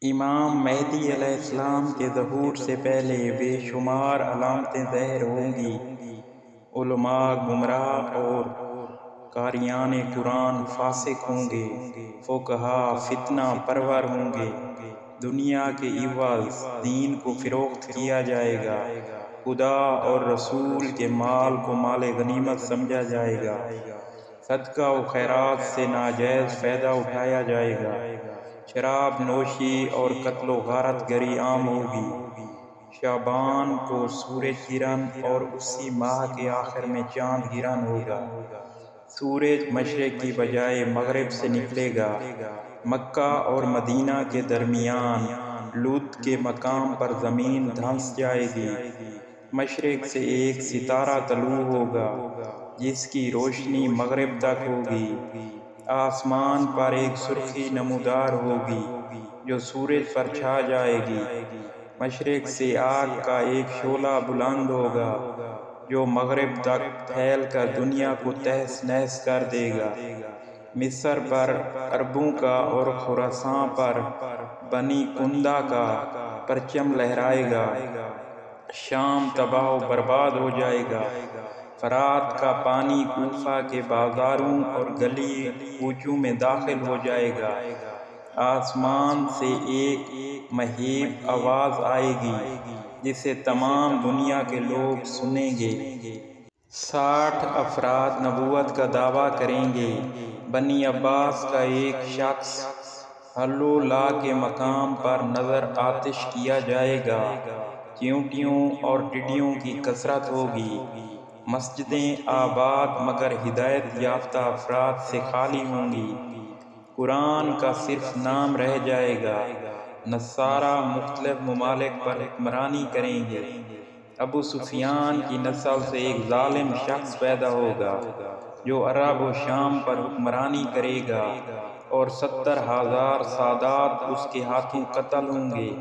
امام مہدی علیہ السلام کے ظہور سے پہلے بے شمار علامتیں ظاہر ہوں گی۔ علماء گمراہ اور قاریان قرآن فاسق ہوں گے، فقہا فتنہ پرور ہوں گے، دنیا کے عوض دین کو فروخت کیا جائے گا، خدا اور رسول کے مال کو مال غنیمت سمجھا جائے گا، صدقہ و خیرات سے ناجائز فائدہ اٹھایا جائے گا، شراب نوشی اور قتل و غارت گری عام ہوگی، شعبان کو سورج گرہن اور اسی ماہ کے آخر میں چاند گرہن ہوگا، سورج مشرق کی بجائے مغرب سے نکلے گا، مکہ اور مدینہ کے درمیان لد کے مقام پر زمین دھنس جائے گی، مشرق سے ایک ستارہ طلوع ہوگا جس کی روشنی مغرب تک ہوگی، آسمان پر ایک سرخی نمودار ہوگی جو سورج پر چھا جائے گی، مشرق سے آگ کا ایک شعلہ بلند ہوگا جو مغرب تک پھیل کر دنیا کو تہس نہس کر دے گا، مصر پر عربوں کا اور خراساں پر بنی کندا کا پرچم لہرائے گا، شام تباہ و برباد ہو جائے گا، فرات کا پانی کوفہ کے بازاروں اور گلی کوچوں میں داخل ہو جائے گا، آسمان سے ایک مہیب آواز آئے گی جسے تمام دنیا کے لوگ سنیں گے، 60 افراد نبوت کا دعویٰ کریں گے، بنی عباس کا ایک شخص حلو لا کے مقام پر نظر آتش کیا جائے گا، چیونٹیوں اور ٹڈیوں کی کثرت ہوگی، مسجدیں آباد مگر ہدایت یافتہ افراد سے خالی ہوں گی، قرآن کا صرف نام رہ جائے گا، نصارہ مختلف ممالک پر حکمرانی کریں گے، ابو سفیان کی نسل سے ایک ظالم شخص پیدا ہوگا جو عرب و شام پر حکمرانی کرے گا اور 70,000 سادات اس کے ہاتھوں قتل ہوں گے،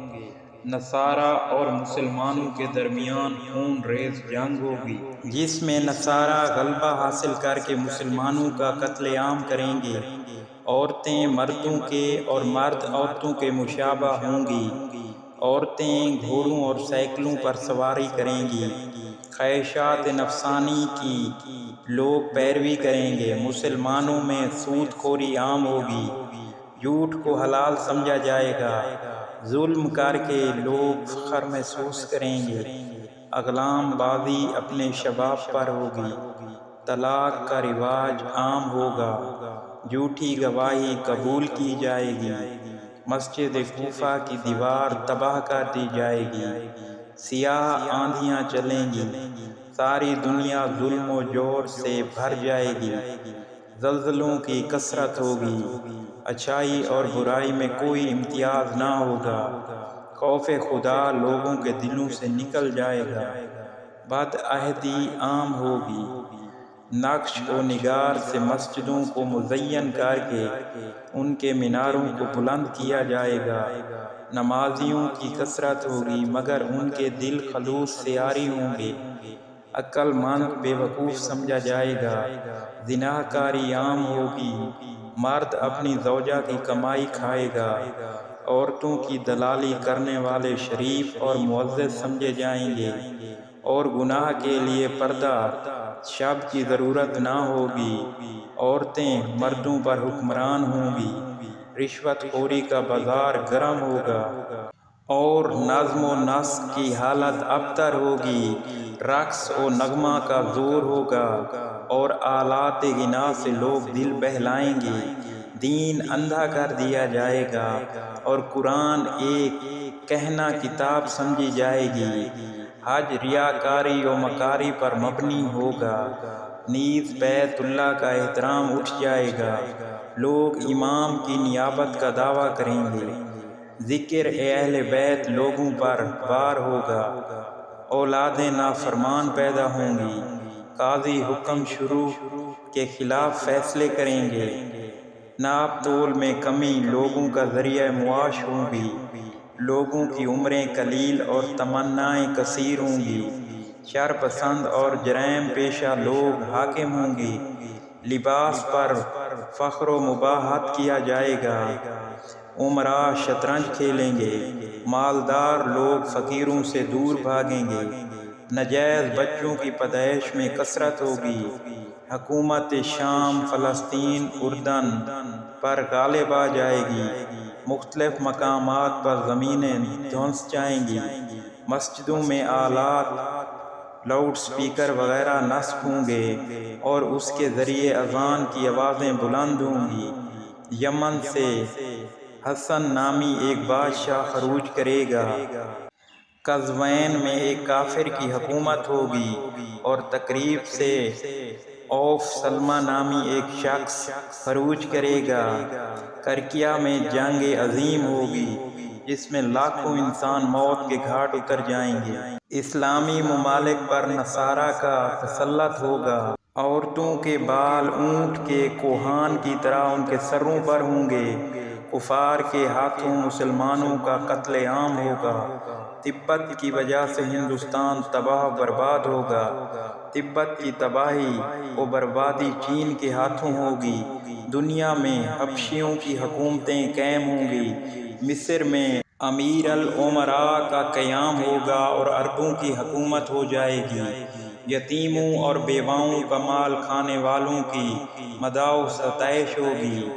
نصارہ اور مسلمانوں کے درمیان خون ریز جنگ ہوگی جس میں نصارہ غلبہ حاصل کر کے مسلمانوں کا قتل عام کریں گے، عورتیں مردوں کے اور مرد عورتوں کے مشابہ ہوں گی، عورتیں گھوڑوں اور سائیکلوں پر سواری کریں گی، خواہشات نفسانی کی لوگ پیروی کریں گے، مسلمانوں میں سود خوری عام ہوگی، جھوٹ کو حلال سمجھا جائے گا، ظلم کر کے لوگ فخر محسوس کریں گے، اغلام بازی اپنے شباب پر ہوگی، طلاق کا رواج عام ہوگا، جھوٹی گواہی قبول کی جائے گی، مسجد کوفہ کی دیوار تباہ کر دی جائے گی، سیاہ آندھیاں چلیں گی، ساری دنیا ظلم و جور سے بھر جائے گی، زلزلوں کی کثرت ہوگی، اچھائی اور برائی میں کوئی امتیاز نہ ہوگا، خوف خدا لوگوں کے دلوں سے نکل جائے گا، بد عہدی عام ہوگی، نقش و نگار سے مسجدوں کو مزین کر کے ان کے میناروں کو بلند کیا جائے گا، نمازیوں کی کثرت ہوگی مگر ان کے دل خلوص سے عاری ہوں گے، عقل مند بے وقوف سمجھا جائے گا، زنا کاری عام ہوگی، مرد اپنی زوجہ کی کمائی کھائے گا، عورتوں کی دلالی کرنے والے شریف اور معزز سمجھے جائیں گے، اور گناہ کے لیے پردہ شب کی ضرورت نہ ہوگی، عورتیں مردوں پر حکمران ہوں گی، رشوت خوری کا بازار گرم ہوگا، اور نظم و نسق کی حالت ابتر ہوگی، رقص و نغمہ کا زور ہوگا، اور آلات غنا سے لوگ دل بہلائیں گے، دین اندھا کر دیا جائے گا، اور قرآن ایک کہنا کتاب سمجھی جائے گی، حج ریاکاری و مکاری پر مبنی ہوگا، نیز بیت اللہ کا احترام اٹھ جائے گا، لوگ امام کی نیابت کا دعویٰ کریں گے، ذکر اہل بیت لوگوں پر بار ہوگا، اولادیں نافرمان پیدا ہوں گی، قاضی حکم شروع کے خلاف فیصلے کریں گے، ناپ تول میں کمی لوگوں کا ذریعہ معاش ہوں گی، لوگوں کی عمریں قلیل اور تمنائیں کثیر ہوں گی، شر پسند اور جرائم پیشہ لوگ حاکم ہوں گی، لباس پر فخر و مباحت کیا جائے گا، عمراء شطرنج کھیلیں گے، مالدار لوگ فقیروں سے دور بھاگیں گے، ناجائز بچوں کی پیدائش میں کثرت ہوگی، حکومت شام، فلسطین، اردن پر غالب آ جائے گی، مختلف مقامات پر زمینیں دھنس جائیں گی، مسجدوں میں آلات، لاؤڈ سپیکر وغیرہ نصب ہوں گے اور اس کے ذریعے اذان کی آوازیں بلند ہوں گی۔ یمن سے حسن نامی ایک بادشاہ خروج کرے گا۔ قزوین میں ایک کافر کی حکومت ہوگی اور تقریب سے اوف سلمہ نامی ایک شخص خروج کرے گا۔ کرکیا میں جنگ عظیم ہوگی جس میں لاکھوں انسان موت کے گھاٹ اتر جائیں گے۔ اسلامی ممالک پر نصارہ کا تسلط ہوگا۔ عورتوں کے بال اونٹ کے کوہان کی طرح ان کے سروں پر ہوں گے۔ کفار کے ہاتھوں مسلمانوں کا قتل عام ہوگا۔ تبت کی وجہ سے ہندوستان تباہ و برباد ہوگا۔ تبت کی تباہی و بربادی چین کے ہاتھوں ہوگی۔ دنیا میں حبشیوں کی حکومتیں قائم ہوں گی۔ مصر میں امیر الامراء کا قیام ہوگا اور عربوں کی حکومت ہو جائے گی۔ یتیموں اور بیواؤں کا مال کھانے والوں کی مداح و ستائش ہوگی۔